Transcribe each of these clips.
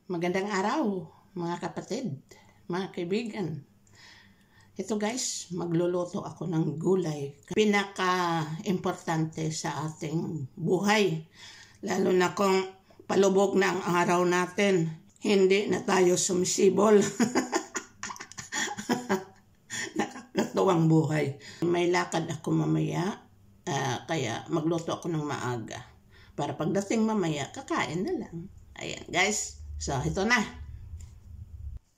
Magandang araw, mga kapatid, mga kaibigan. Ito guys, magluluto ako ng gulay. Pinaka-importante sa ating buhay. Lalo na kung palubog na ang araw natin, hindi na tayo sumisibol. Nakakatuwang buhay. May lakad ako mamaya, kaya magluto ako ng maaga. Para pagdating mamaya, kakain na lang. Ayan guys. So, ito na.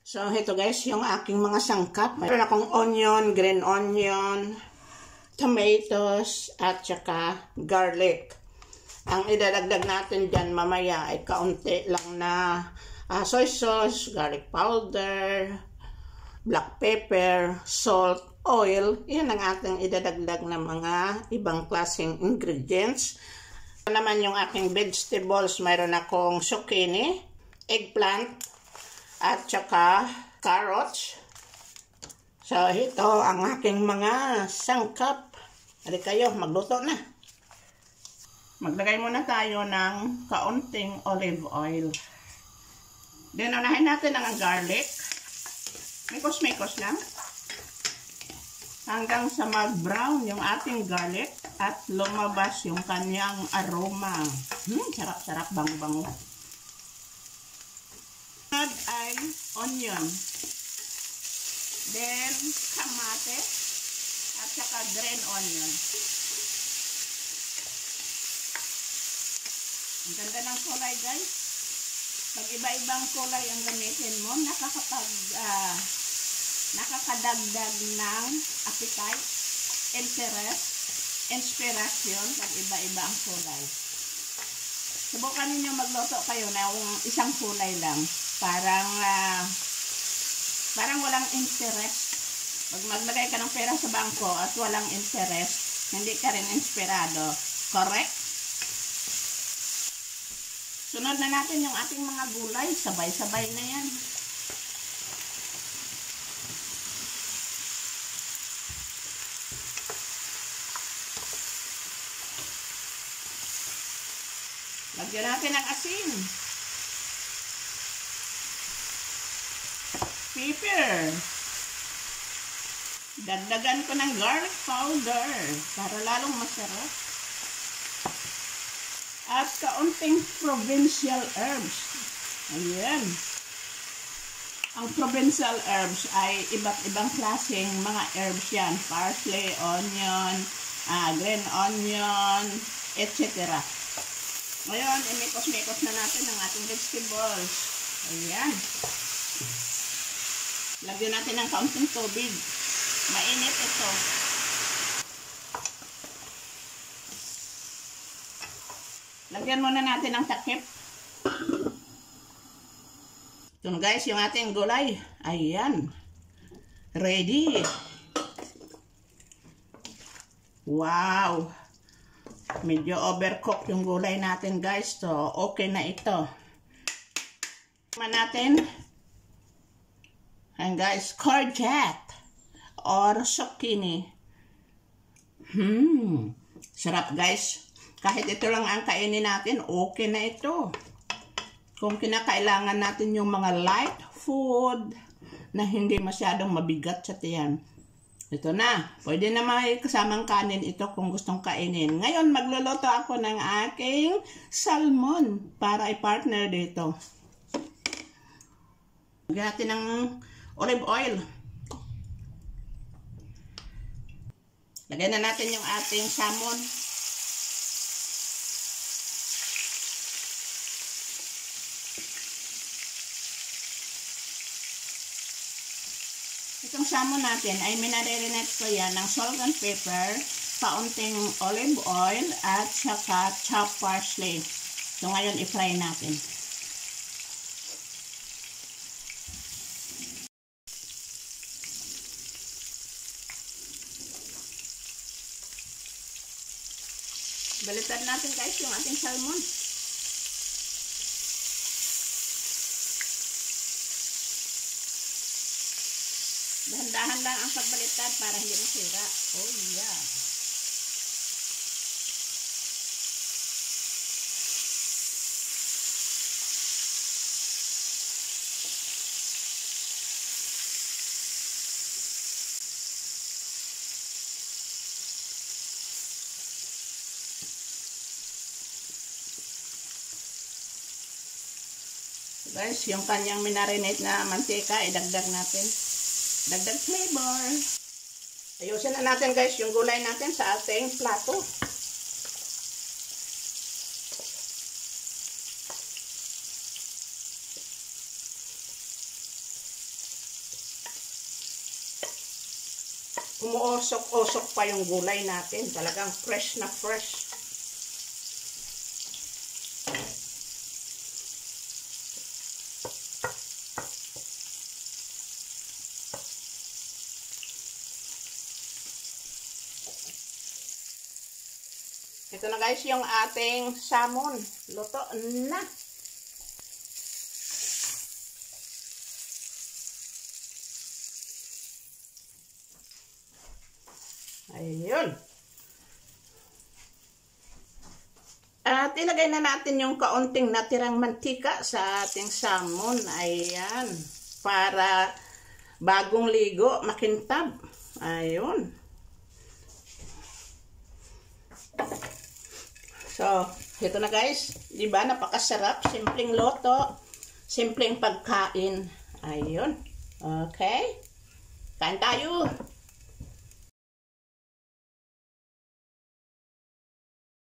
So, ito guys, yung aking mga sangkap. Mayroon akong onion, green onion, tomatoes, at saka garlic. Ang idadagdag natin dyan mamaya ay kaunti lang na soy sauce, garlic powder, black pepper, salt, oil. Yan ang ating idadagdag na mga ibang klaseng ingredients. Ito naman yung aking vegetables. Mayroon akong zucchini, eggplant, at saka carrots. So, ito ang aking mga sangkap. Hali kayo, magluto na. Maglagay muna tayo ng kaunting olive oil. Then, unahin natin ang garlic. Mikos-mikos lang. Hanggang sa mag-brown yung ating garlic at lumabas yung kanyang aroma. Sarap-sarap, bango-bango. Sunod ay onion. Then, kamatis at saka green onion. Ang ganda ng kulay guys. Pag iba-ibang kulay ang gamitin mo, nakakadagdag ng appetite, interest, inspiration pag iba-iba ang kulay. Subukan ninyo magluto kayo na isang kulay lang. Parang walang interest. Pag maglagay ka ng pera sa bangko at walang interest, hindi ka rin inspirado. Correct? Sunod na natin yung ating mga gulay. Sabay-sabay na yan. Lagyan natin ng asin. Pepper. Dagdagan ko ng garlic powder para lalong masarap. At kaunting provincial herbs. Ayan. Ang provincial herbs ay iba't ibang klaseng mga herbs yan. Parsley, onion, green onion, etc. Ngayon, imikos-mikos na natin ang ating vegetables. Ayan. Lagyan natin ng kaunting tubig. Mainit ito. Lagyan muna natin ng takip. Ito guys, yung ating gulay. Ayan. Ready. Wow. Medyo overcooked yung gulay natin guys. So, okay na ito. Tingnan natin. Ayan guys, courgette or zucchini. Sarap guys. Kahit ito lang ang kainin natin, okay na ito. Kung kinakailangan natin yung mga light food na hindi masyadong mabigat sa tiyan. Ito na. Pwede na may kasamang kanin ito kung gustong kainin. Ngayon, magluluto ako ng aking salmon para i-partner dito. Lagyan natin ng olive oil. Lagyan na natin yung ating salmon. Itong salmon natin ay minaririnet ko yan ng salt and pepper, kaunting olive oil, at saka chopped parsley. So ngayon, i-fry natin. Baliktad natin guys yung ating salmon. Dahan-dahan lang ang pagbaliktad para hindi masira. Oh yeah. Guys, yung kanyang minarinate na mantika, idagdag natin. Dagdag flavor. Ayusin na natin guys yung gulay natin sa ating plato. Umuusok-usok pa yung gulay natin. Talagang fresh na fresh. Ito na guys yung ating salmon. Luto na. Ayun. At ilagay na natin yung kaunting natirang mantika sa ating salmon. Ayan. Para bagong ligo, makintab. Ayun. So, ito na guys. Diba? Napakasarap. Simpleng loto. Simpleng pagkain. Ayun. Okay. Kain tayo.